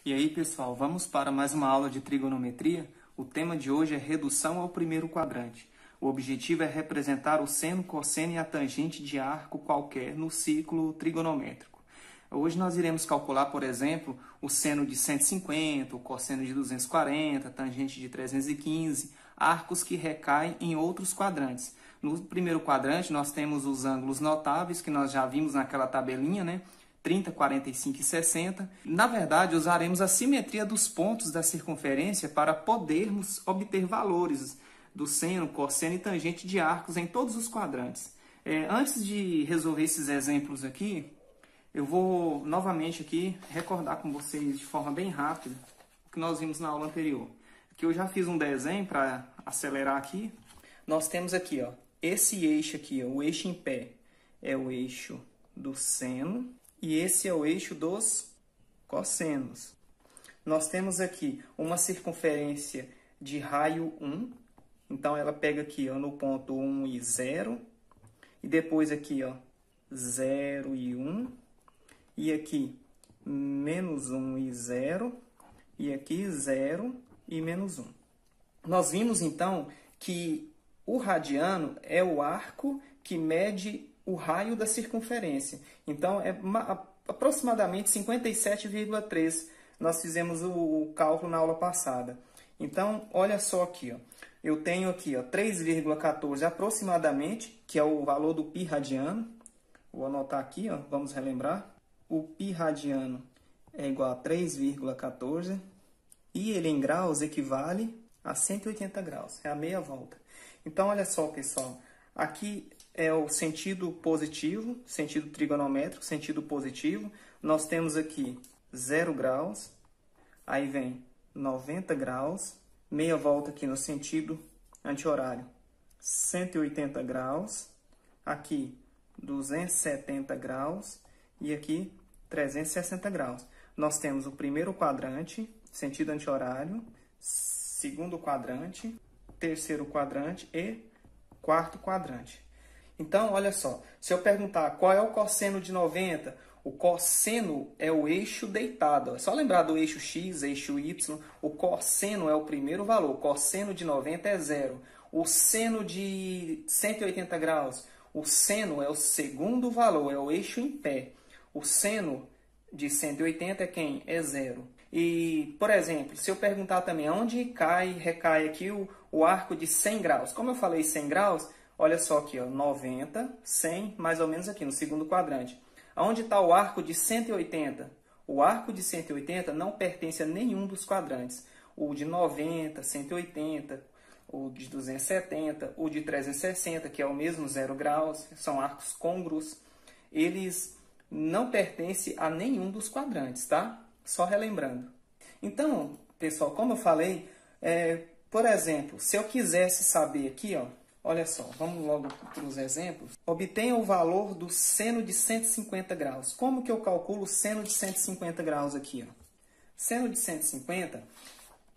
E aí, pessoal, vamos para mais uma aula de trigonometria? O tema de hoje é redução ao primeiro quadrante. O objetivo é representar o seno, cosseno e a tangente de arco qualquer no círculo trigonométrico. Hoje nós iremos calcular, por exemplo, o seno de 150, o cosseno de 240, a tangente de 315, arcos que recaem em outros quadrantes. No primeiro quadrante nós temos os ângulos notáveis, que nós já vimos naquela tabelinha, né? 30, 45 e 60. Na verdade, usaremos a simetria dos pontos da circunferência para podermos obter valores do seno, cosseno e tangente de arcos em todos os quadrantes. Antes de resolver esses exemplos aqui, eu vou novamente aqui recordar com vocês de forma bem rápida o que nós vimos na aula anterior. Aqui eu já fiz um desenho para acelerar aqui. Nós temos aqui, ó, esse eixo aqui, ó, o eixo em pé, é o eixo do seno. E esse é o eixo dos cossenos. Nós temos aqui uma circunferência de raio 1. Então, ela pega aqui, ó, no ponto 1 e 0. E depois aqui, ó, 0 e 1. E aqui, menos 1 e 0. E aqui, 0 e menos 1. Nós vimos, então, que o radiano é o arco que mede o raio da circunferência. Então, é aproximadamente 57,3. Nós fizemos o cálculo na aula passada. Então, olha só aqui, ó. Eu tenho aqui, ó, 3,14 aproximadamente, que é o valor do π radiano. Vou anotar aqui, ó, vamos relembrar. O π radiano é igual a 3,14 e ele em graus equivale a 180 graus. É a meia volta. Então, olha só, pessoal. Aqui é o sentido positivo, sentido trigonométrico, sentido positivo. Nós temos aqui 0 graus, aí vem 90 graus, meia volta aqui no sentido anti-horário, 180 graus, aqui 270 graus e aqui 360 graus. Nós temos o primeiro quadrante, sentido anti-horário, segundo quadrante, terceiro quadrante e quarto quadrante. Então, olha só, se eu perguntar qual é o cosseno de 90, o cosseno é o eixo deitado. É só lembrar do eixo x, eixo y, o cosseno é o primeiro valor, o cosseno de 90 é 0. O seno de 180 graus, o seno é o segundo valor, é o eixo em pé. O seno de 180 é quem? É 0. E, por exemplo, se eu perguntar também onde recai aqui o arco de 100 graus. Como eu falei 100 graus, olha só aqui, ó, 90, 100, mais ou menos aqui no segundo quadrante. Aonde está o arco de 180? O arco de 180 não pertence a nenhum dos quadrantes. O de 90, 180, o de 270, o de 360, que é o mesmo 0 graus, são arcos côngruos. Eles não pertencem a nenhum dos quadrantes, tá? Só relembrando. Então, pessoal, como eu falei, por exemplo, se eu quisesse saber aqui, ó, olha só, vamos logo para os exemplos. Obtenha o valor do seno de 150 graus. Como que eu calculo o seno de 150 graus aqui, ó? Seno de 150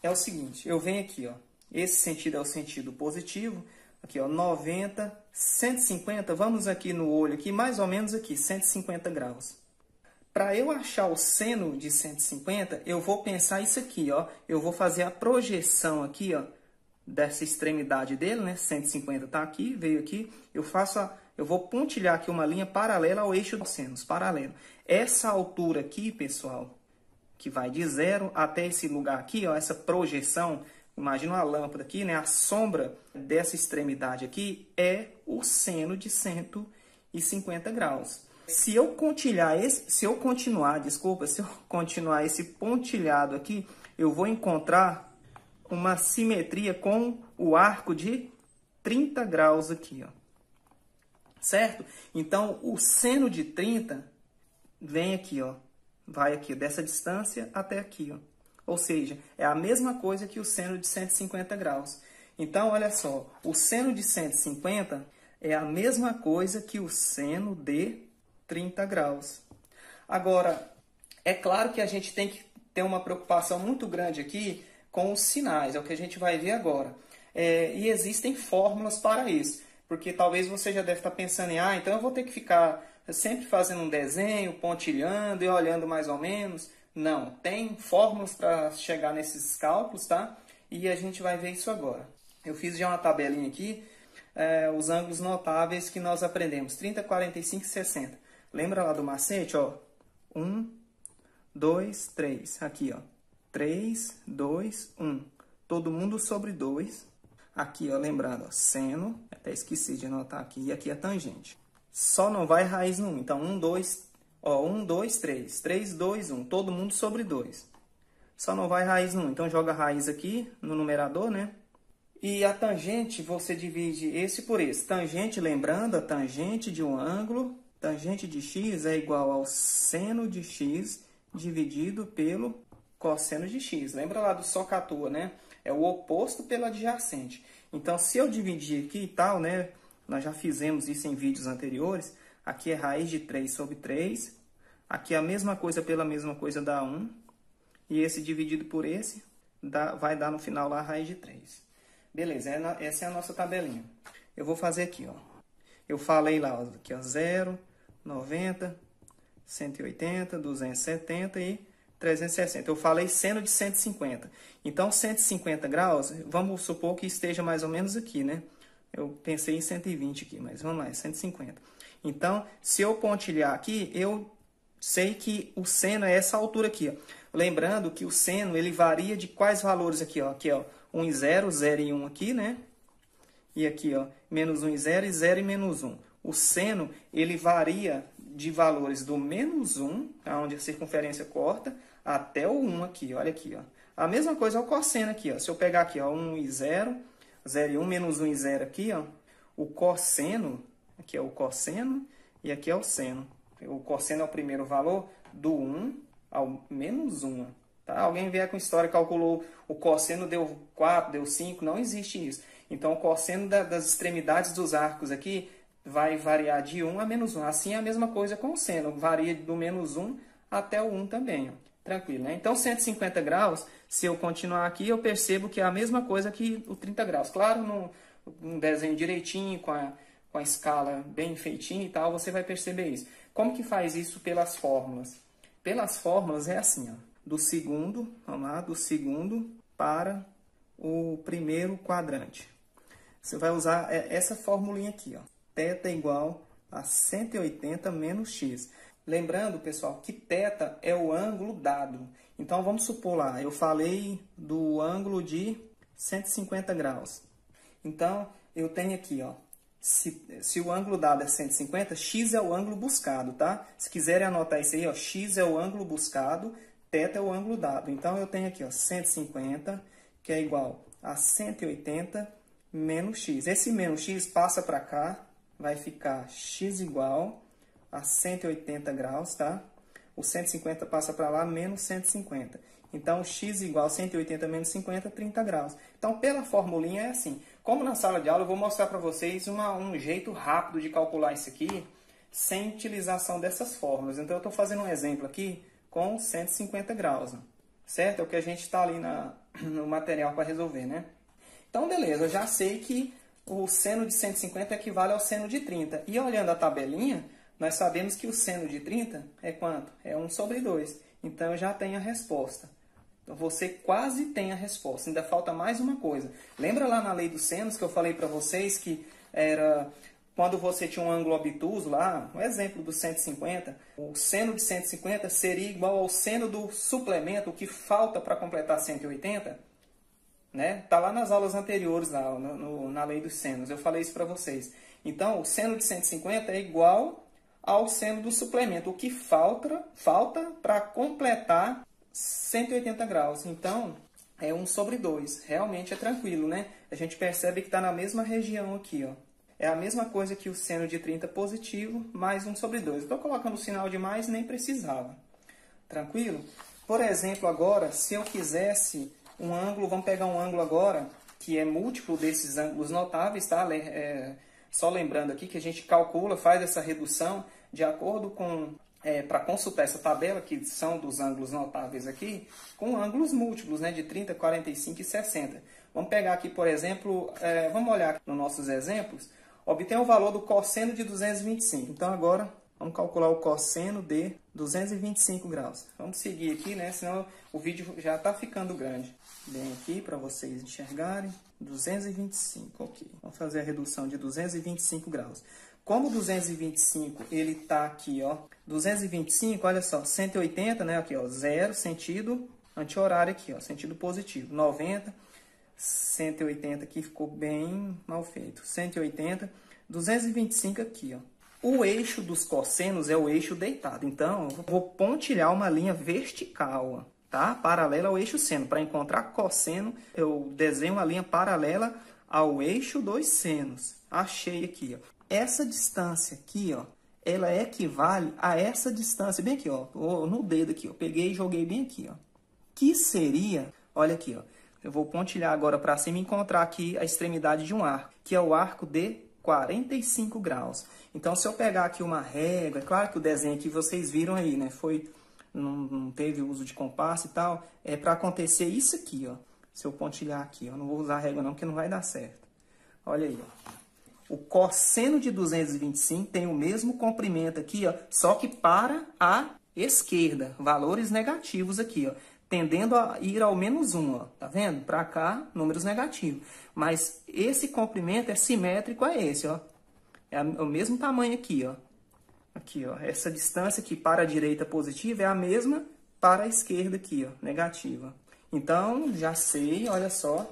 é o seguinte, eu venho aqui, ó, esse sentido é o sentido positivo, aqui, ó, 90, 150, vamos aqui no olho, aqui, mais ou menos aqui, 150 graus. Para eu achar o seno de 150, eu vou pensar isso aqui, ó. Eu vou fazer a projeção aqui, ó, dessa extremidade dele, né? 150 está aqui, veio aqui. Eu vou pontilhar aqui uma linha paralela ao eixo dos senos, paralelo. Essa altura aqui, pessoal, que vai de 0 até esse lugar aqui, ó, essa projeção, imagina uma lâmpada aqui, né? A sombra dessa extremidade aqui é o seno de 150 graus. Se eu continuar esse pontilhado aqui, eu vou encontrar uma simetria com o arco de 30 graus aqui, ó. Certo? Então, o seno de 30 vem aqui, ó. Vai aqui, dessa distância até aqui, ó. Ou seja, é a mesma coisa que o seno de 150 graus. Então, olha só, o seno de 150 é a mesma coisa que o seno de 30 graus. Agora, é claro que a gente tem que ter uma preocupação muito grande aqui com os sinais, é o que a gente vai ver agora. E existem fórmulas para isso, porque talvez você já deve estar pensando em, então eu vou ter que ficar sempre fazendo um desenho, pontilhando e olhando mais ou menos. Não, tem fórmulas para chegar nesses cálculos, tá? E a gente vai ver isso agora. Eu fiz já uma tabelinha aqui, os ângulos notáveis que nós aprendemos, 30, 45 e 60. Lembra lá do macete, ó? 1, 2, 3. Aqui, ó. 3, 2, 1. Todo mundo sobre 2. Aqui, ó, lembrando, ó, seno. Até esqueci de anotar aqui. E aqui a tangente. Só não vai raiz no 1. Então, 1, 2, ó, 1, 2, 3. 3, 2, 1. Todo mundo sobre 2. Só não vai raiz no 1. Então, joga a raiz aqui no numerador, né? E a tangente, você divide esse por esse. Tangente, lembrando, a tangente de um ângulo, tangente de x é igual ao seno de x dividido pelo cosseno de x. Lembra lá do socatua, né? É o oposto pelo adjacente. Então, se eu dividir aqui e tal, né? Nós já fizemos isso em vídeos anteriores. Aqui é raiz de 3 sobre 3. Aqui é a mesma coisa pela mesma coisa dá 1. E esse dividido por esse vai dar no final lá a raiz de 3. Beleza, essa é a nossa tabelinha. Eu vou fazer aqui, ó. Eu falei lá, ó, aqui, ó, 0, 90, 180, 270 e 360. Eu falei seno de 150. Então, 150 graus, vamos supor que esteja mais ou menos aqui, né? Eu pensei em 120 aqui, mas vamos lá, é 150. Então, se eu pontilhar aqui, eu sei que o seno é essa altura aqui, ó. Lembrando que o seno, ele varia de quais valores aqui, ó? Aqui, ó, 1 e 0, 0 e 1 aqui, né? E aqui, ó, menos 1 e 0 e menos 1. O seno, ele varia de valores do menos 1, onde a circunferência corta, até o 1 aqui, olha aqui, ó. A mesma coisa é o cosseno aqui, ó. Se eu pegar aqui, ó, 1 e 0, 0 e 1, menos 1 e 0 aqui, ó. O cosseno, aqui é o cosseno e aqui é o seno. O cosseno é o primeiro valor do 1 ao menos 1. Tá? Alguém vier com história, calculou o cosseno, deu 4, deu 5, não existe isso. Então, o cosseno das extremidades dos arcos aqui vai variar de 1 a menos 1. Assim é a mesma coisa com o seno, varia do menos 1 até o 1 também. Ó. Tranquilo, né? Então, 150 graus, se eu continuar aqui, eu percebo que é a mesma coisa que o 30 graus. Claro, num desenho direitinho, com a escala bem feitinha e tal, você vai perceber isso. Como que faz isso pelas fórmulas? Pelas fórmulas é assim, ó. Do segundo, vamos lá, do segundo para o primeiro quadrante. Você vai usar essa formulinha aqui, ó. Θ igual a 180 menos x. Lembrando, pessoal, que θ é o ângulo dado. Então, vamos supor lá, eu falei do ângulo de 150 graus. Então, eu tenho aqui, ó, se o ângulo dado é 150, x é o ângulo buscado, tá? Se quiserem anotar isso aí, ó, x é o ângulo buscado, θ é o ângulo dado. Então, eu tenho aqui, ó, 150, que é igual a 180 menos x. Esse menos x passa para cá, vai ficar x igual a 180 graus, tá? O 150 passa para lá, menos 150. Então, x igual a 180 menos 50, 30 graus. Então, pela formulinha é assim. Como na sala de aula, eu vou mostrar para vocês um jeito rápido de calcular isso aqui, sem utilização dessas fórmulas. Então, eu estou fazendo um exemplo aqui com 150 graus, certo? É o que a gente está ali no material para resolver, né? Então, beleza, eu já sei que o seno de 150 equivale ao seno de 30. E olhando a tabelinha, nós sabemos que o seno de 30 é quanto? É 1 sobre 2. Então, eu já tenho a resposta. Então, você quase tem a resposta. Ainda falta mais uma coisa. Lembra lá na lei dos senos que eu falei para vocês que era quando você tinha um ângulo obtuso lá, um exemplo do 150, o seno de 150 seria igual ao seno do suplemento, o que falta para completar 180? Né? Tá lá nas aulas anteriores, lá, na lei dos senos. Eu falei isso para vocês. Então, o seno de 150 é igual ao seno do suplemento, o que falta para completar 180 graus. Então, é 1 sobre 2. Realmente é tranquilo, né? A gente percebe que está na mesma região aqui, ó. É a mesma coisa que o seno de 30 positivo, mais 1 sobre 2. Estou colocando o sinal de mais, nem precisava. Tranquilo? Por exemplo, agora, se eu quisesse um ângulo, vamos pegar um ângulo agora, que é múltiplo desses ângulos notáveis, tá? Só lembrando aqui que a gente calcula, faz essa redução de acordo com, para consultar essa tabela, que são dos ângulos notáveis aqui, com ângulos múltiplos, né? De 30, 45 e 60. Vamos pegar aqui, por exemplo, vamos olhar nos nossos exemplos, obter o valor do cosseno de 225. Então, agora, Vamos calcular o cosseno de 225 graus. Vamos seguir aqui, né? Senão o vídeo já está ficando grande. Bem aqui para vocês enxergarem. 225, ok. Vamos fazer a redução de 225 graus. Como 225, ele está aqui, ó. 225, olha só, 180, né? Aqui, ó, 0, sentido anti-horário aqui, ó, sentido positivo. 90, 180 aqui ficou bem mal feito. 180, 225 aqui, ó. O eixo dos cossenos é o eixo deitado. Então, eu vou pontilhar uma linha vertical, ó, tá? Paralela ao eixo seno. Para encontrar cosseno, eu desenho uma linha paralela ao eixo dos senos. Achei aqui, ó. Essa distância aqui, ó, ela equivale a essa distância, bem aqui, ó, no dedo aqui, ó. Peguei e joguei bem aqui, ó. Que seria, olha aqui, ó. Eu vou pontilhar agora para cima e encontrar aqui a extremidade de um arco, que é o arco de 45 graus. Então, se eu pegar aqui uma régua, é claro que o desenho aqui vocês viram aí, né? Não teve uso de compasso e tal. É para acontecer isso aqui, ó. Se eu pontilhar aqui, ó. Não vou usar régua não, porque não vai dar certo. Olha aí, ó. O cosseno de 225 tem o mesmo comprimento aqui, ó, só que para a esquerda. Valores negativos aqui, ó. Tendendo a ir ao -1, ó. Tá vendo? Para cá, números negativos. Mas esse comprimento é simétrico a esse, ó. É o mesmo tamanho aqui, ó. Aqui, ó. Essa distância aqui para a direita positiva é a mesma para a esquerda aqui, ó, negativa. Então, já sei, olha só,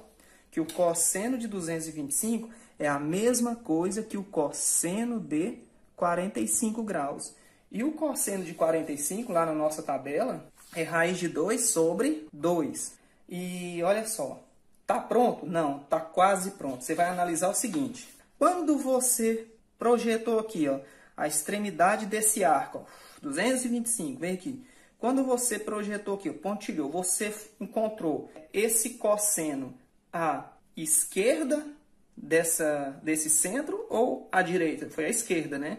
que o cosseno de 225 é a mesma coisa que o cosseno de 45 graus. E o cosseno de 45, lá na nossa tabela, é raiz de 2 sobre 2. E olha só, tá pronto? Não, tá quase pronto. Você vai analisar o seguinte. Quando você projetou aqui, ó, a extremidade desse arco, ó, 225, vem aqui. Quando você projetou aqui, ó, pontilhou, você encontrou esse cosseno à esquerda desse centro ou à direita? Foi à esquerda, né?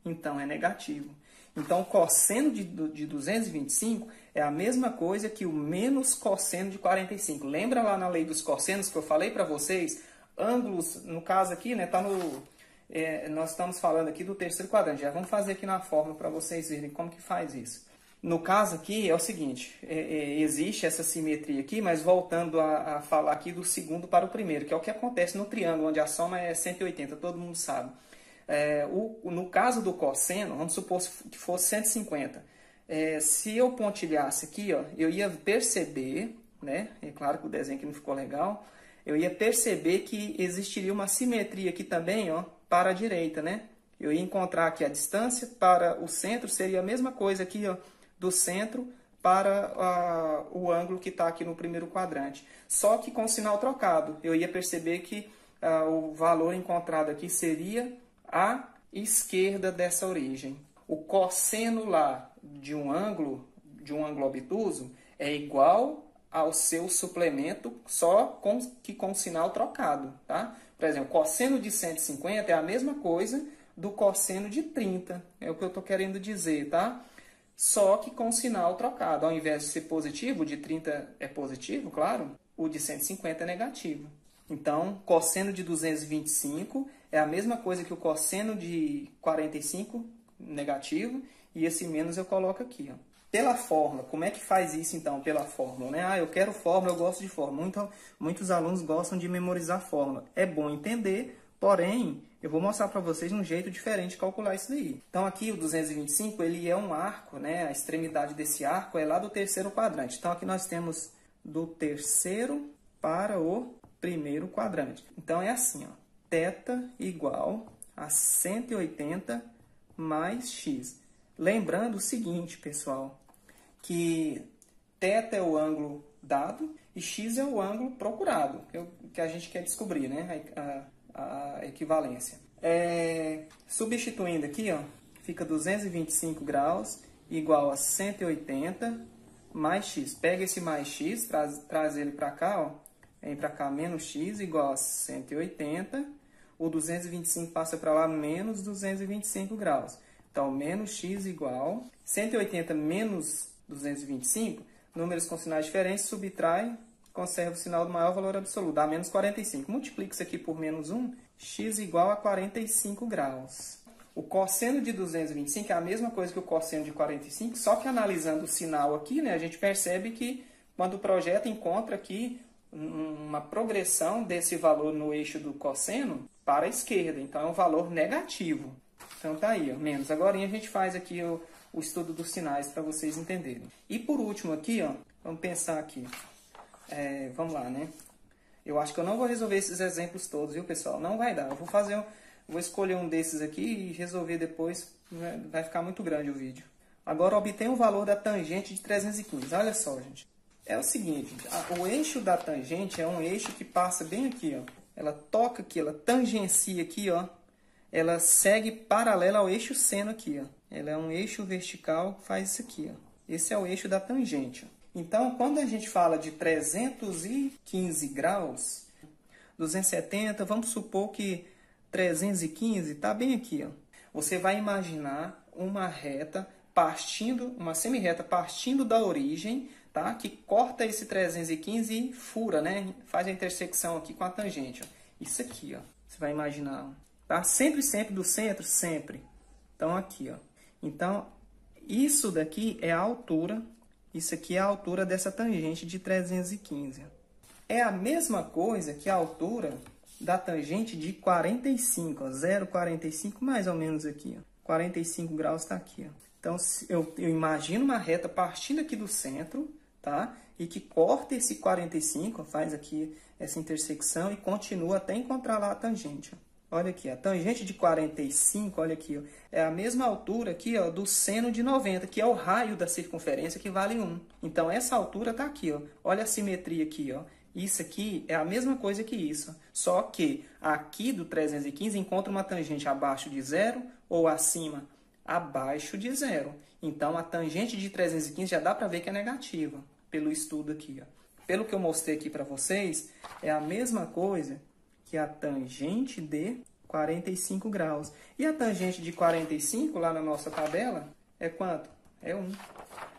Então, é negativo. Então, o cosseno de 225 é a mesma coisa que o menos cosseno de 45. Lembra lá na lei dos cossenos que eu falei para vocês? Ângulos, no caso aqui, né, tá no, nós estamos falando aqui do terceiro quadrante. Já vamos fazer aqui na fórmula para vocês verem como que faz isso. No caso aqui é o seguinte, existe essa simetria aqui, mas voltando a falar aqui do segundo para o primeiro, que é o que acontece no triângulo, onde a soma é 180, todo mundo sabe. No caso do cosseno, vamos supor que fosse 150. Se eu pontilhasse aqui, ó, eu ia perceber, né? É claro que o desenho aqui não ficou legal. Eu ia perceber que existiria uma simetria aqui também, ó, para a direita, né? Eu ia encontrar aqui a distância para o centro, seria a mesma coisa aqui, ó, do centro para o ângulo que está aqui no primeiro quadrante. Só que com sinal trocado. Eu ia perceber que o valor encontrado aqui seria à esquerda dessa origem. O cosseno lá de um ângulo obtuso é igual ao seu suplemento, só com sinal trocado, tá? Por exemplo, o cosseno de 150 é a mesma coisa do cosseno de 30, é o que eu estou querendo dizer, tá? Só que com sinal trocado. Ao invés de ser positivo, o de 30 é positivo, claro, o de 150 é negativo. Então, cosseno de 225 é a mesma coisa que o cosseno de 45, negativo, e esse menos eu coloco aqui, ó. Pela fórmula, como é que faz isso então, pela fórmula, né? Eu quero fórmula, eu gosto de fórmula. Muitos alunos gostam de memorizar fórmula. É bom entender, porém, eu vou mostrar para vocês um jeito diferente de calcular isso daí. Então aqui o 225, ele é um arco, né? A extremidade desse arco é lá do terceiro quadrante. Então aqui nós temos do terceiro para o primeiro quadrante. Então é assim, ó. Θ igual a 180 mais x. Lembrando o seguinte, pessoal, que θ é o ângulo dado e x é o ângulo procurado, que a gente quer descobrir, né? A equivalência. Substituindo aqui, ó, fica 225 graus igual a 180 mais x. Pega esse mais x, traz ele para cá, ó, vem para cá, menos x igual a 180. O 225 passa para lá, menos 225 graus. Então, menos x igual 180 menos 225, números com sinais diferentes, subtrai, conserva o sinal do maior valor absoluto, dá menos 45. Multiplica isso aqui por menos 1, x igual a 45 graus. O cosseno de 225 é a mesma coisa que o cosseno de 45, só que analisando o sinal aqui, né, a gente percebe que quando o projeto encontra aqui uma progressão desse valor no eixo do cosseno para a esquerda, então é um valor negativo. Então tá aí, ó, menos. Agora a gente faz aqui o estudo dos sinais para vocês entenderem. E por último aqui, ó, vamos pensar aqui. Vamos lá, né? Eu acho que eu não vou resolver esses exemplos todos, viu, pessoal? Não vai dar. Vou escolher um desses aqui e resolver depois. Vai ficar muito grande o vídeo. Agora obtenha o valor da tangente de 315. Olha só, gente. É o seguinte, o eixo da tangente é um eixo que passa bem aqui, ó. Ela toca aqui, ela tangencia aqui, ó. Ela segue paralela ao eixo seno aqui, ó. Ela é um eixo vertical, faz isso aqui, ó. Esse é o eixo da tangente, ó. Então, quando a gente fala de 315 graus, 270, vamos supor que 315 está bem aqui, ó. Você vai imaginar uma reta uma semi-reta partindo da origem, tá? Que corta esse 315 e fura, né? Faz a intersecção aqui com a tangente, ó. Isso aqui, ó. Você vai imaginar, ó. Tá? Sempre do centro, sempre. Então, aqui, ó. Então, isso daqui é a altura. Isso aqui é a altura dessa tangente de 315. É a mesma coisa que a altura da tangente de 45, ó, 0,45 mais ou menos aqui, ó. 45 graus está aqui, ó. Então, eu imagino uma reta partindo aqui do centro, tá? E que corta esse 45, ó, faz aqui essa intersecção e continua até encontrar lá a tangente, ó. Olha aqui, a tangente de 45, olha aqui, ó, é a mesma altura aqui, ó, do seno de 90, que é o raio da circunferência, que vale 1. Então, essa altura está aqui, ó. Olha a simetria aqui, ó. Isso aqui é a mesma coisa que isso. Só que aqui do 315 encontra uma tangente abaixo de 0 ou acima abaixo de 0. Então, a tangente de 315 já dá para ver que é negativa, pelo estudo aqui, ó. Pelo que eu mostrei aqui para vocês, é a mesma coisa que a tangente de 45 graus. E a tangente de 45, lá na nossa tabela, é quanto? É 1.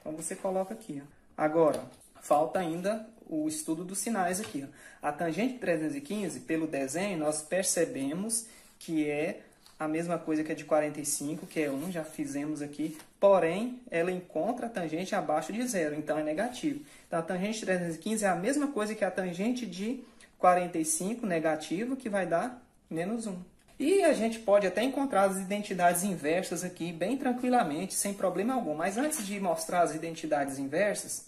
Então, você coloca aqui, ó. Agora, falta ainda o estudo dos sinais aqui, ó. A tangente de 315, pelo desenho, nós percebemos que é a mesma coisa que a de 45, que é 1, já fizemos aqui. Porém, ela encontra a tangente abaixo de 0, então é negativo. Então, a tangente de 315 é a mesma coisa que a tangente de 45 negativo, que vai dar menos 1. E a gente pode até encontrar as identidades inversas aqui bem tranquilamente, sem problema algum. Mas antes de mostrar as identidades inversas,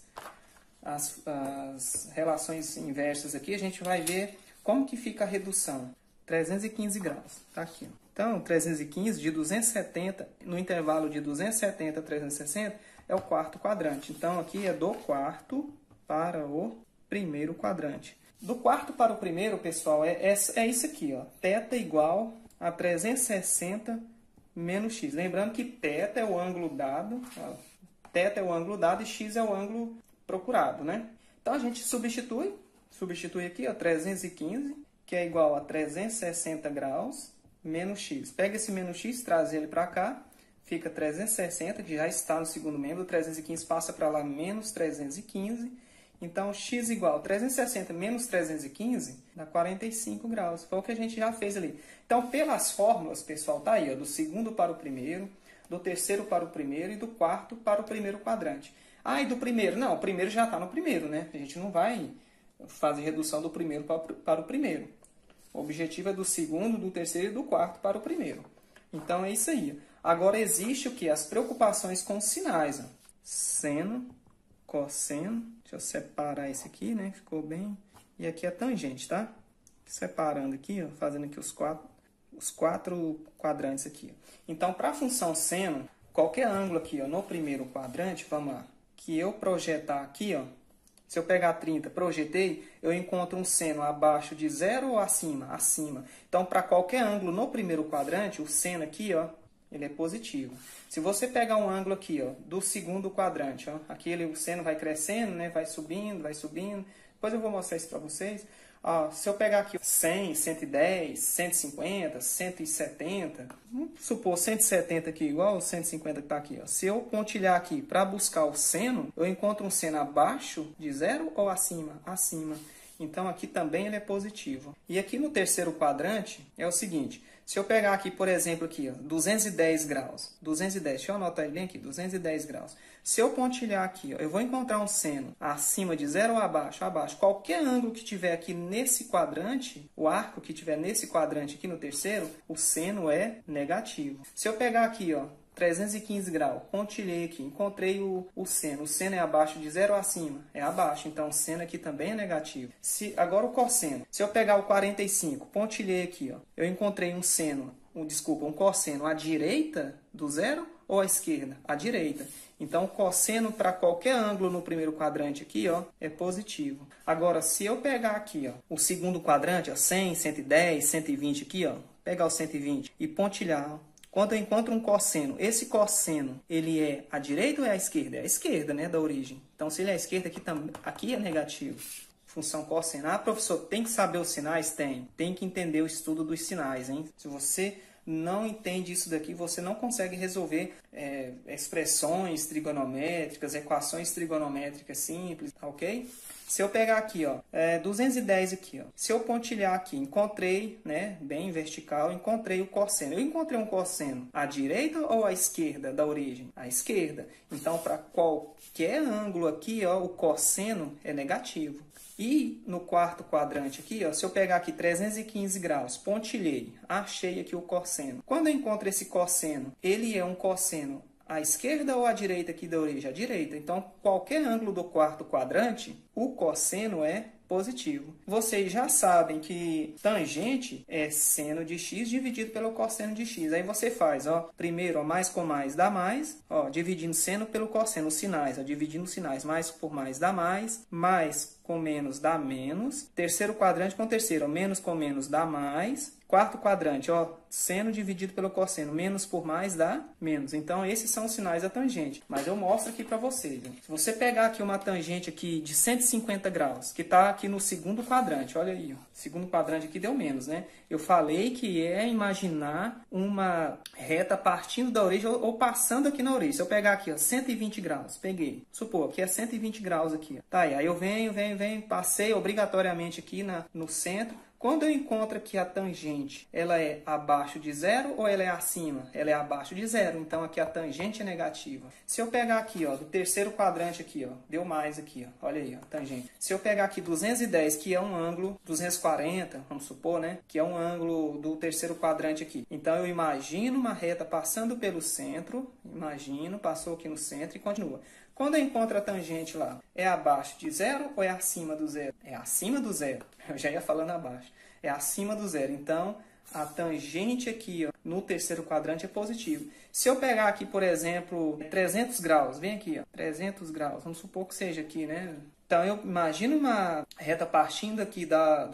as relações inversas aqui, a gente vai ver como que fica a redução. 315 graus, tá aqui. Então, 315 de 270, no intervalo de 270 a 360, é o quarto quadrante. Então, aqui é do quarto para o primeiro quadrante. Do quarto para o primeiro, pessoal, é isso aqui, ó. Θ igual a 360 menos x. Lembrando que θ é o ângulo dado, ó. Θ é o ângulo dado e x é o ângulo procurado, né? Então, a gente substitui aqui, ó, 315, que é igual a 360 graus, menos x. Pega esse menos x, traz ele para cá, fica 360, que já está no segundo membro, 315 passa para lá, menos 315. Então, x igual a 360 menos 315 dá 45 graus. Foi o que a gente já fez ali. Então, pelas fórmulas, pessoal, tá aí, ó, do segundo para o primeiro, do terceiro para o primeiro e do quarto para o primeiro quadrante. Ah, e do primeiro? Não, o primeiro já está no primeiro, né? A gente não vai fazer redução do primeiro para o primeiro. O objetivo é do segundo, do terceiro e do quarto para o primeiro. Então, é isso aí. Agora, existe o que? As preocupações com os sinais, ó. Seno, cosseno. Deixa eu separar esse aqui, né? Ficou bem. E aqui é a tangente, tá? Separando aqui, ó, fazendo aqui os quatro quadrantes aqui. Então, para a função seno, qualquer ângulo aqui, ó, no primeiro quadrante, vamos lá, que eu projetar aqui, ó, se eu pegar 30, projetei, eu encontro um seno abaixo de 0 ou acima? Acima. Então, para qualquer ângulo no primeiro quadrante, o seno aqui, ó, ele é positivo. Se você pegar um ângulo aqui, ó, do segundo quadrante, ó, aqui o seno vai crescendo, né, vai subindo, vai subindo. Depois eu vou mostrar isso para vocês. Ó, se eu pegar aqui 100, 110, 150, 170, vamos supor 170 aqui igual ao 150 que está aqui. Ó. Se eu pontilhar aqui para buscar o seno, eu encontro um seno abaixo de 0 ou acima? Acima. Então, aqui também ele é positivo. E aqui no terceiro quadrante é o seguinte. Se eu pegar aqui, por exemplo, aqui, ó, 210 graus. 210, deixa eu anotar ele bem aqui, 210 graus. Se eu pontilhar aqui, ó, eu vou encontrar um seno acima de 0 ou abaixo? Abaixo. Qualquer ângulo que tiver aqui nesse quadrante, o arco que tiver nesse quadrante aqui no terceiro, o seno é negativo. Se eu pegar aqui, ó, 315 graus, pontilhei aqui, encontrei o seno. O seno é abaixo de 0 ou acima? É abaixo, então o seno aqui também é negativo. Agora o cosseno. Se eu pegar o 45, pontilhei aqui, ó, eu encontrei um seno, um cosseno à direita do zero ou à esquerda? À direita. Então o cosseno para qualquer ângulo no primeiro quadrante aqui, ó, é positivo. Agora, se eu pegar aqui, ó, o segundo quadrante, ó, 100, 110, 120 aqui, ó, pegar o 120 e pontilhar, ó, quando eu encontro um cosseno, esse cosseno, ele é à direita ou é à esquerda? É à esquerda, né, da origem. Então, se ele é à esquerda, aqui é negativo. Função cosseno. Ah, professor, tem que saber os sinais? Tem que entender o estudo dos sinais, hein? Se você não entende isso daqui, você não consegue resolver expressões trigonométricas, equações trigonométricas simples, ok? Se eu pegar aqui, ó, 210 aqui, ó, se eu pontilhar aqui, encontrei, né, bem vertical, encontrei o cosseno. Eu encontrei um cosseno à direita ou à esquerda da origem? À esquerda. Então, para qualquer ângulo aqui, ó, o cosseno é negativo. E no quarto quadrante aqui, ó, se eu pegar aqui 315 graus, pontilhei, achei aqui o cosseno. Quando eu encontro esse cosseno, ele é um cosseno à esquerda ou à direita aqui da origem? À direita. Então, qualquer ângulo do quarto quadrante, o cosseno é positivo. Vocês já sabem que tangente é seno de x dividido pelo cosseno de x. Aí você faz, ó, primeiro, ó, mais com mais dá mais, ó, dividindo seno pelo cosseno, os sinais, ó, dividindo os sinais, mais por mais dá mais com menos dá menos, terceiro quadrante com terceiro, ó, menos com menos dá mais, quarto quadrante, ó, seno dividido pelo cosseno, menos por mais dá menos. Então, esses são os sinais da tangente. Mas eu mostro aqui para vocês. Ó. Se você pegar aqui uma tangente aqui de 150 graus, que está aqui no segundo quadrante, olha aí, ó, segundo quadrante aqui deu menos, né? Eu falei que é imaginar uma reta partindo da origem ou passando aqui na origem. Se eu pegar aqui, ó, 120 graus, peguei. Supor, aqui é 120 graus aqui. Ó. Tá aí eu venho, passei obrigatoriamente aqui no centro. Quando eu encontro aqui a tangente, ela é abaixo de zero ou ela é acima? Ela é abaixo de zero, então aqui a tangente é negativa. Se eu pegar aqui, ó, do terceiro quadrante aqui, ó, deu mais aqui, ó, olha aí, ó, tangente. Se eu pegar aqui 210, que é um ângulo, 240, vamos supor, né, que é um ângulo do terceiro quadrante aqui. Então eu imagino uma reta passando pelo centro, passou aqui no centro e continua. Quando eu encontro a tangente lá, é abaixo de zero ou é acima do zero? É acima do zero. Eu já ia falando abaixo. É acima do zero. Então, a tangente aqui, ó, no terceiro quadrante é positivo. Se eu pegar aqui, por exemplo, 300 graus, vem aqui, ó, 300 graus, vamos supor que seja aqui, né? Então, eu imagino uma reta partindo aqui da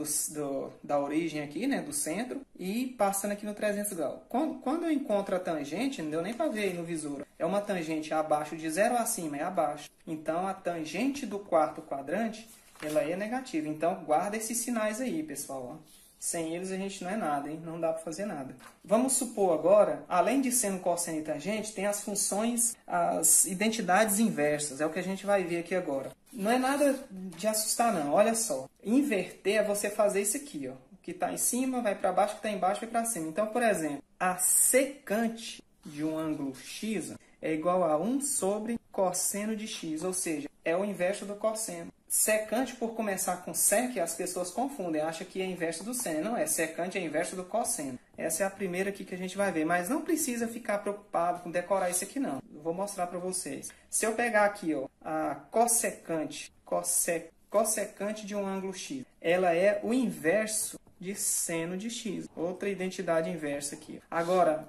origem aqui, né, do centro, e passando aqui no 300 graus. Quando eu encontro a tangente, não deu nem para ver aí no visor, é uma tangente abaixo de zero ou acima, é abaixo. Então, a tangente do quarto quadrante, ela é negativa. Então, guarda esses sinais aí, pessoal, ó. Sem eles a gente não é nada, hein? Não dá para fazer nada. Vamos supor agora, além de seno, cosseno e tangente, tem as funções, as identidades inversas. É o que a gente vai ver aqui agora. Não é nada de assustar, não. Olha só. Inverter é você fazer isso aqui, ó. O que está em cima vai para baixo, o que está embaixo vai para cima. Então, por exemplo, a secante de um ângulo x é igual a 1 sobre cosseno de x, ou seja, é o inverso do cosseno. Secante, por começar com sec, as pessoas confundem, acham que é inverso do seno. Não é, secante é inverso do cosseno. Essa é a primeira aqui que a gente vai ver, mas não precisa ficar preocupado com decorar isso aqui não. Eu vou mostrar para vocês. Se eu pegar aqui, ó, a cossecante de um ângulo x, ela é o inverso de seno de x. Outra identidade inversa aqui. Agora,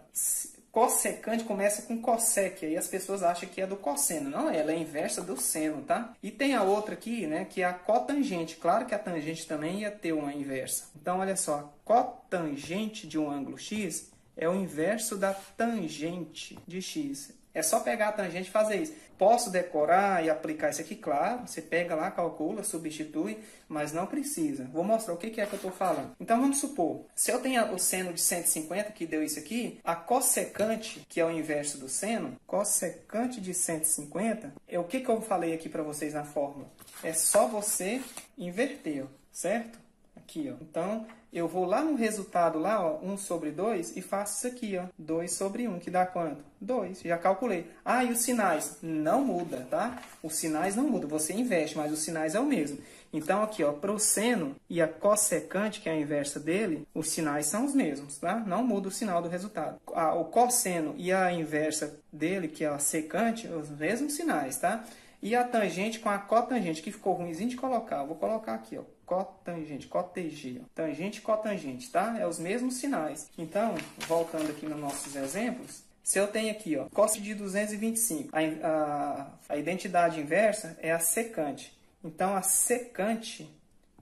cossecante começa com cossec, aí as pessoas acham que é do cosseno. Não, ela é inversa do seno, tá? E tem a outra aqui, né, que é a cotangente. Claro que a tangente também ia ter uma inversa. Então, olha só, a cotangente de um ângulo x é o inverso da tangente de x. É só pegar a tangente e fazer isso. Posso decorar e aplicar isso aqui? Claro, você pega lá, calcula, substitui, mas não precisa. Vou mostrar o que é que eu estou falando. Então, vamos supor, se eu tenho o seno de 150, que deu isso aqui, a cossecante, que é o inverso do seno, cossecante de 150, o que eu falei aqui para vocês na fórmula? É só você inverter. certo? Aqui, ó. Então, eu vou lá no resultado, lá, ó, 1 sobre 2, e faço isso aqui, ó. 2 sobre 1, que dá quanto? 2, já calculei. Ah, e os sinais? Não muda, tá? Os sinais não mudam, você inverte, mas os sinais é o mesmo. Então, aqui, ó, para o seno e a cossecante, que é a inversa dele, os sinais são os mesmos, tá? Não muda o sinal do resultado. O cosseno e a inversa dele, que é a secante, os mesmos sinais, tá? E a tangente com a cotangente, que ficou ruimzinho de colocar. Eu vou colocar aqui, ó. Cotangente, cotg. Tangente e cotangente, tá? É os mesmos sinais. Então, voltando aqui nos nossos exemplos, se eu tenho aqui, ó, cosseno de 225, a identidade inversa é a secante. Então, a secante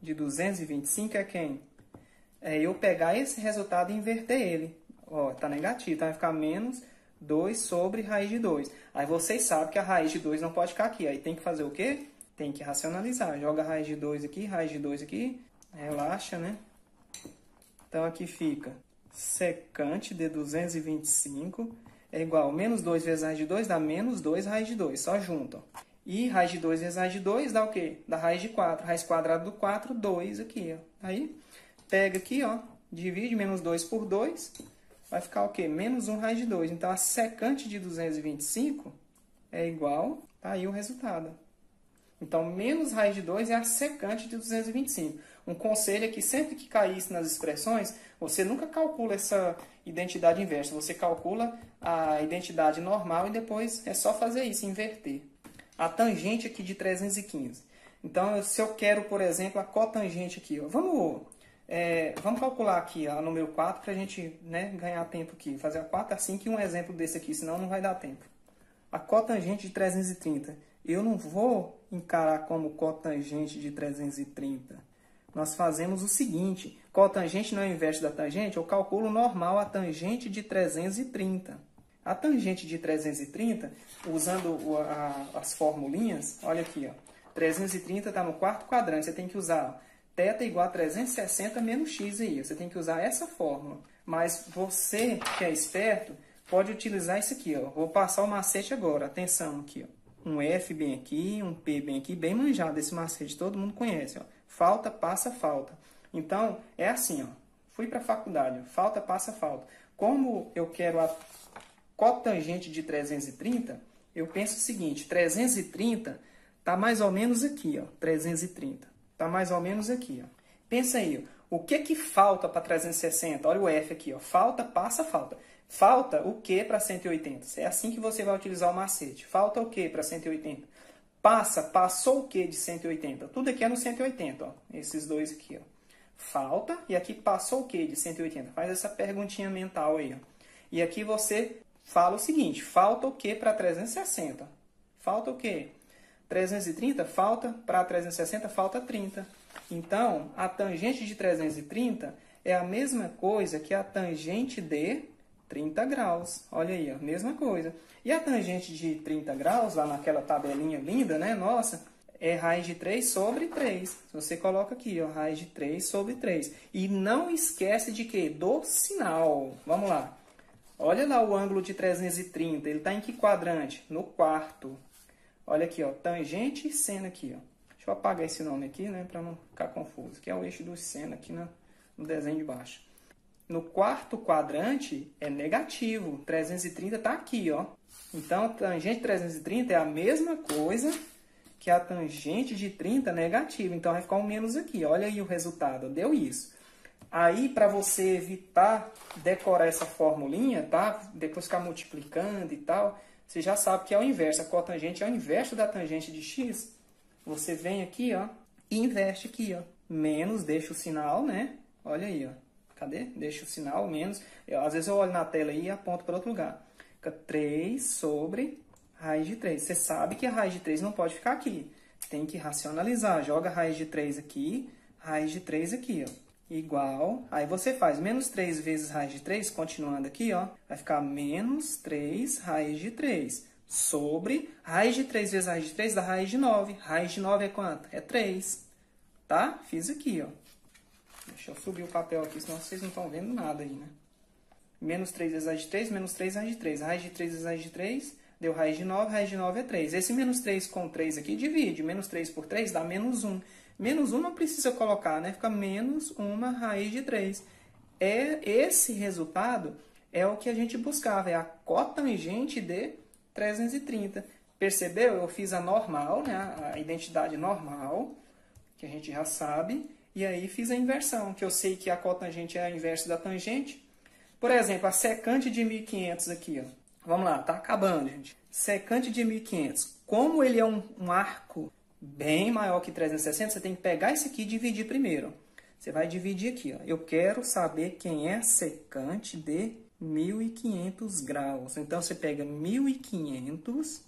de 225 é quem? É eu pegar esse resultado e inverter ele. Ó, tá negativo, então vai ficar menos 2 sobre raiz de 2. Aí vocês sabem que a raiz de 2 não pode ficar aqui. Aí tem que fazer o quê? Tem que racionalizar. Joga a raiz de 2 aqui, raiz de 2 aqui. Relaxa, né? Então aqui fica secante de 225 é igual a menos 2 vezes raiz de 2 dá menos 2 raiz de 2. Só junto, ó. E raiz de 2 vezes raiz de 2 dá o quê? Dá raiz de 4. Raiz quadrada do 4, 2 aqui, ó. Aí pega aqui, ó. Divide menos 2 por 2. Vai ficar o quê? Menos 1 raiz de 2. Então, a secante de 225 é igual... Tá aí o resultado. Então, menos raiz de 2 é a secante de 225. Um conselho é que sempre que cair isso nas expressões, você nunca calcula essa identidade inversa. Você calcula a identidade normal e depois é só fazer isso, inverter. A tangente aqui de 315. Então, se eu quero, por exemplo, a cotangente aqui, ó. Vamos calcular aqui a número 4 para a gente, né, ganhar tempo aqui. Fazer a 4, a 5 e um exemplo desse aqui, senão não vai dar tempo. A cotangente de 330. Eu não vou encarar como cotangente de 330. Nós fazemos o seguinte. Cotangente não é o inverso da tangente, eu calculo normal a tangente de 330. A tangente de 330, usando as formulinhas, olha aqui, ó. 330 está no quarto quadrante, você tem que usar θ igual a 360 menos x aí. Você tem que usar essa fórmula. Mas você que é esperto, pode utilizar isso aqui, ó. Vou passar o macete agora. Atenção aqui, ó. Um F bem aqui, um P bem aqui, bem manjado esse macete, todo mundo conhece, ó. Falta, passa, falta. Então, é assim, ó. Fui para a faculdade, falta, passa, falta. Como eu quero a cotangente de 330, eu penso o seguinte, 330 está mais ou menos aqui, ó, 330. Está mais ou menos aqui, ó. Pensa aí, ó, o que falta para 360? Olha o F aqui, ó, falta, passa, falta. Falta o que para 180? É assim que você vai utilizar o macete. Falta o que para 180? Passou o que de 180? Tudo aqui é no 180, ó, esses dois aqui, ó. Falta, e aqui passou o que de 180? Faz essa perguntinha mental aí, ó. E aqui você fala o seguinte, falta o que para 360? Falta o que? 330, falta para 360, falta 30. Então, a tangente de 330 é a mesma coisa que a tangente de 30 graus. Olha aí, ó, mesma coisa. E a tangente de 30 graus, lá naquela tabelinha linda, né, nossa, é raiz de 3 sobre 3. Você coloca aqui, ó, raiz de 3 sobre 3. E não esquece de quê? Do sinal. Vamos lá. Olha lá o ângulo de 330. Ele está em que quadrante? No quarto. Olha aqui, ó, tangente e seno aqui, ó. Deixa eu apagar esse nome aqui, né, para não ficar confuso. Aqui é o eixo do seno aqui no desenho de baixo. No quarto quadrante é negativo. 330 está aqui, ó. Então, a tangente de 330 é a mesma coisa que a tangente de 30 negativa. Então, vai ficar um menos aqui. Olha aí o resultado. Deu isso. Aí, para você evitar decorar essa formulinha, tá? Depois ficar multiplicando e tal, você já sabe que é o inverso. A cotangente é o inverso da tangente de x. Você vem aqui, ó, e inverte aqui, ó. Menos, deixa o sinal, né? Olha aí, ó. Cadê? Deixa o sinal, menos. Às vezes eu olho na tela aí e aponto para outro lugar. Fica 3 sobre raiz de 3. Você sabe que a raiz de 3 não pode ficar aqui. Tem que racionalizar. Joga a raiz de 3 aqui, raiz de 3 aqui, ó. Igual. Aí você faz menos 3 vezes raiz de 3, continuando aqui, ó. Vai ficar menos 3 raiz de 3. Sobre raiz de 3 vezes raiz de 3 dá raiz de 9. Raiz de 9 é quanto? É 3. Tá? Fiz aqui, ó. Deixa eu subir o papel aqui, senão vocês não estão vendo nada aí, né? Menos 3 vezes raiz de 3, menos 3 raiz de 3. Raiz de 3 vezes raiz de 3, deu raiz de 9 é 3. Esse menos 3 com 3 aqui divide. Menos 3 por 3 dá menos 1. Menos 1 não precisa colocar, né? Fica menos 1 raiz de 3. Esse resultado é o que a gente buscava, é a cotangente de 330. Percebeu? Eu fiz a normal, né? A identidade normal, que a gente já sabe, e aí fiz a inversão, que eu sei que a cotangente é a inversa da tangente. Por exemplo, a secante de 1500 aqui, ó. Vamos lá, tá acabando, gente. Secante de 1500. Como ele é um arco bem maior que 360, você tem que pegar esse aqui e dividir primeiro. Você vai dividir aqui, ó. Eu quero saber quem é a secante de 1500 graus. Então, você pega 1500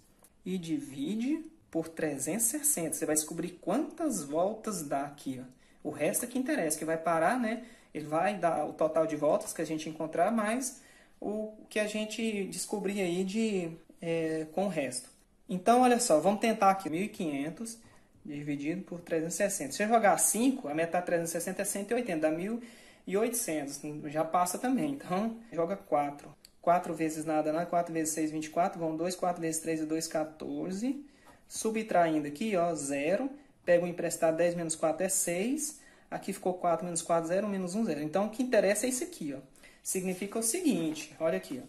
e divide por 360. Você vai descobrir quantas voltas dá aqui, ó. O resto é que interessa, que vai parar, né? Ele vai dar o total de voltas que a gente encontrar, mais o que a gente descobrir aí com o resto. Então, olha só, vamos tentar aqui. 1500 dividido por 360. Se eu jogar 5, a metade de 360 é 180, dá 1800. Já passa também. Então, joga 4. 4 vezes nada, 4 vezes 6, 24. Vão 2, 4 vezes 3 é 2, 14. Subtraindo aqui, ó, 0. Pego o emprestado, 10 menos 4 é 6. Aqui ficou 4 menos 4, 0, menos 1, 0. Então, o que interessa é isso aqui, ó. Significa o seguinte, olha aqui,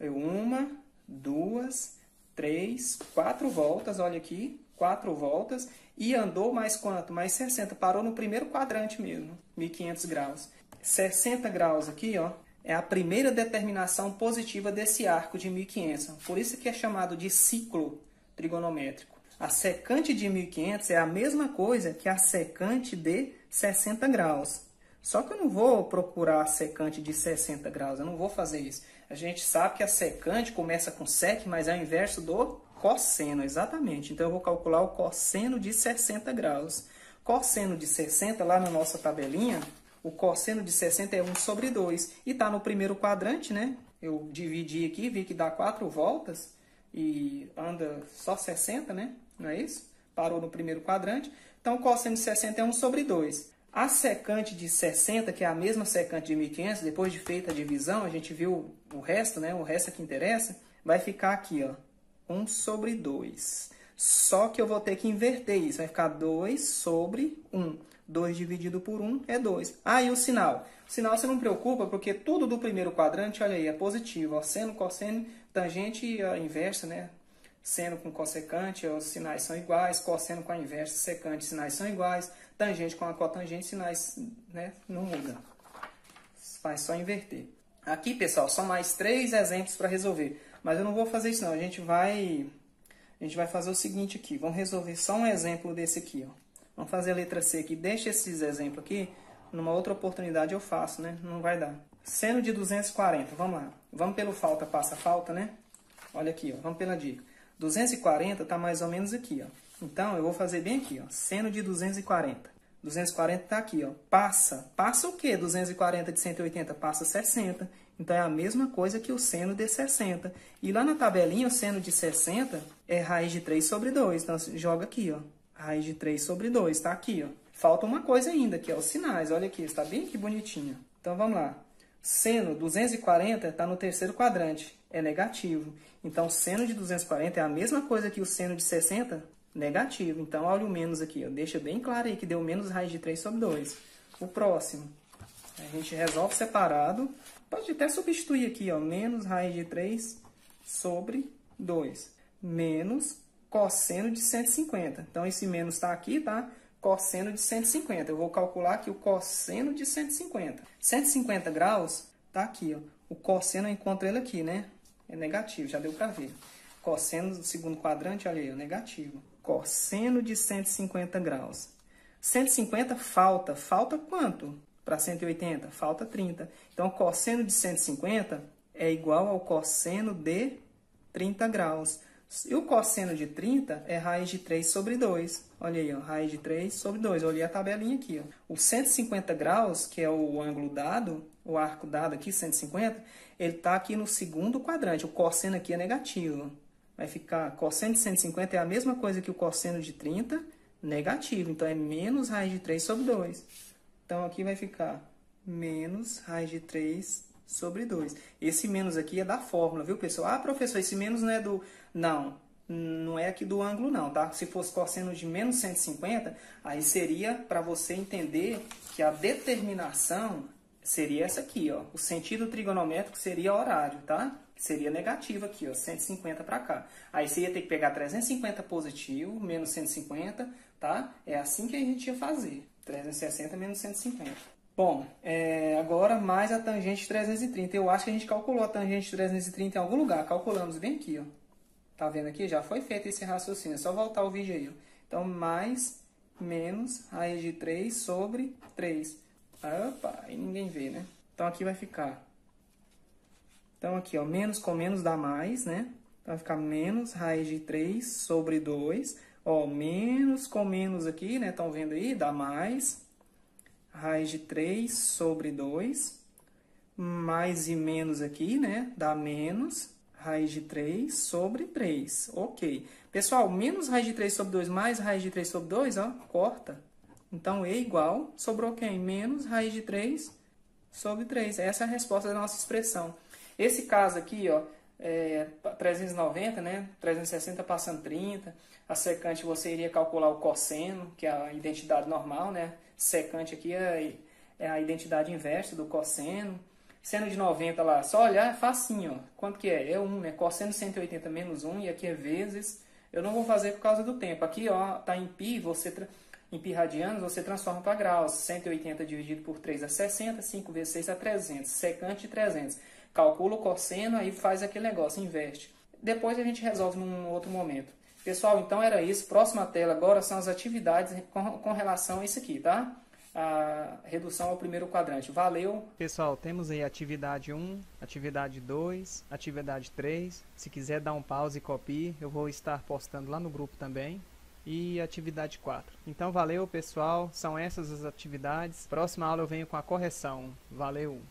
ó. 1, 2, 3, 4 voltas, olha aqui, 4 voltas. E andou mais quanto? Mais 60. Parou no primeiro quadrante mesmo, 1500 graus. 60 graus aqui, ó, é a primeira determinação positiva desse arco de 1500. Por isso que é chamado de ciclo trigonométrico. A secante de 1500 é a mesma coisa que a secante de 60 graus. Só que eu não vou procurar a secante de 60 graus, eu não vou fazer isso. A gente sabe que a secante começa com sec, mas é o inverso do cosseno, exatamente. Então, eu vou calcular o cosseno de 60 graus. Cosseno de 60, lá na nossa tabelinha, o cosseno de 60 é 1 sobre 2. E está no primeiro quadrante, né? Eu dividi aqui, vi que dá 4 voltas e anda só 60, né? Não é isso? Parou no primeiro quadrante. Então, o cosseno de 60 é 1 sobre 2. A secante de 60, que é a mesma secante de 1500, depois de feita a divisão, a gente viu o resto, né? O resto é que interessa, vai ficar aqui, ó. 1 sobre 2. Só que eu vou ter que inverter isso. Vai ficar 2 sobre 1. 2 dividido por 1 é 2. Ah, e o sinal? O sinal você não preocupa, porque tudo do primeiro quadrante, olha aí, é positivo. Ó, seno, cosseno, tangente e a inversa, né? Seno com cossecante, os sinais são iguais. Cosseno com a inversa, secante, sinais são iguais. Tangente com a cotangente, sinais, né, não mudam. Vai só inverter. Aqui, pessoal, são mais 3 exemplos para resolver. Mas eu não vou fazer isso, não. A gente vai fazer o seguinte aqui. Vamos resolver só um exemplo desse aqui, ó. Vamos fazer a letra C aqui. Deixa esses exemplos aqui. Numa outra oportunidade eu faço, né? Não vai dar. Seno de 240. Vamos lá. Vamos pelo falta, passa falta, né? Olha aqui, ó. Vamos pela dica. 240 está mais ou menos aqui, ó. Então, eu vou fazer bem aqui, ó. Seno de 240. 240 está aqui, ó. Passa. Passa o quê? 240 de 180? Passa 60. Então, é a mesma coisa que o seno de 60. E lá na tabelinha, o seno de 60 é raiz de 3 sobre 2. Então, joga aqui, ó. Raiz de 3 sobre 2. Está aqui, ó. Falta uma coisa ainda, que é os sinais. Olha aqui, está bem que bonitinho. Então, vamos lá. Seno 240 está no terceiro quadrante. É negativo. Então, seno de 240 é a mesma coisa que o seno de 60? Negativo. Então, olha o menos aqui. Ó. Deixa bem claro aí que deu menos raiz de 3 sobre 2. O próximo. A gente resolve separado. Pode até substituir aqui, ó. Menos raiz de 3 sobre 2. Menos cosseno de 150. Então, esse menos está aqui, tá? Cosseno de 150. Eu vou calcular aqui o cosseno de 150. 150 graus está aqui, ó. O cosseno eu encontro ele aqui, né? É negativo, já deu para ver. Cosseno do segundo quadrante, olha aí, ó, negativo. Cosseno de 150 graus. 150 falta. Falta quanto? Para 180? Falta 30. Então, o cosseno de 150 é igual ao cosseno de 30 graus. E o cosseno de 30 é raiz de 3 sobre 2. Olha aí, ó, raiz de 3 sobre 2. Eu olhei a tabelinha aqui. Ó. O 150 graus, que é o ângulo dado, o arco dado aqui, 150, ele está aqui no segundo quadrante. O cosseno aqui é negativo. Vai ficar, cosseno de 150 é a mesma coisa que o cosseno de 30, negativo. Então, é menos raiz de 3 sobre 2. Então, aqui vai ficar menos raiz de 3 sobre 2. Esse menos aqui é da fórmula, viu, pessoal? Ah, professor, esse menos não é do... Não, não é aqui do ângulo não, tá? Se fosse cosseno de menos 150, aí seria para você entender que a determinação seria essa aqui, ó. O sentido trigonométrico seria horário, tá? Seria negativo aqui, ó, 150 para cá. Aí você ia ter que pegar 350 positivo, menos 150, tá? É assim que a gente ia fazer. 360 menos 150. Bom, agora mais a tangente de 330. Eu acho que a gente calculou a tangente de 330 em algum lugar. Calculamos bem aqui, ó. Tá vendo aqui? Já foi feito esse raciocínio. É só voltar o vídeo aí, ó. Então, mais, menos, raiz de 3 sobre 3. Opa, aí ninguém vê, né? Então, aqui vai ficar. Então, aqui, ó, menos com menos dá mais, né? Então, vai ficar menos raiz de 3 sobre 2. Ó, menos com menos aqui, né? Estão vendo aí? Dá mais. Raiz de 3 sobre 2. Mais e menos aqui, né? Dá menos. Raiz de 3 sobre 3. Ok. Pessoal, menos raiz de 3 sobre 2 mais raiz de 3 sobre 2, ó, corta. Então, E igual, sobrou quem? Menos raiz de 3 sobre 3. Essa é a resposta da nossa expressão. Esse caso aqui, ó, 390, né? 360 passando 30. A secante você iria calcular o cosseno, que é a identidade normal, né? Secante aqui é a identidade inversa do cosseno. Seno de 90 lá, só olhar é facinho, ó. Quanto que é? É 1, né? Cosseno 180 menos 1, e aqui é vezes. Eu não vou fazer por causa do tempo. Aqui, ó, tá em pi, em pi radianos, você transforma para graus. 180 dividido por 3 é 60, 5 vezes 6 é 300. Secante de 300. Calcula o cosseno, aí faz aquele negócio, inverte. Depois a gente resolve num outro momento. Pessoal, então era isso. Próxima tela agora são as atividades com relação a isso aqui, tá? A redução ao primeiro quadrante. Valeu! Pessoal, temos aí atividade 1, atividade 2, atividade 3. Se quiser dar um pause e copie, eu vou estar postando lá no grupo também. E atividade 4. Então, valeu, pessoal. São essas as atividades. Próxima aula eu venho com a correção. Valeu!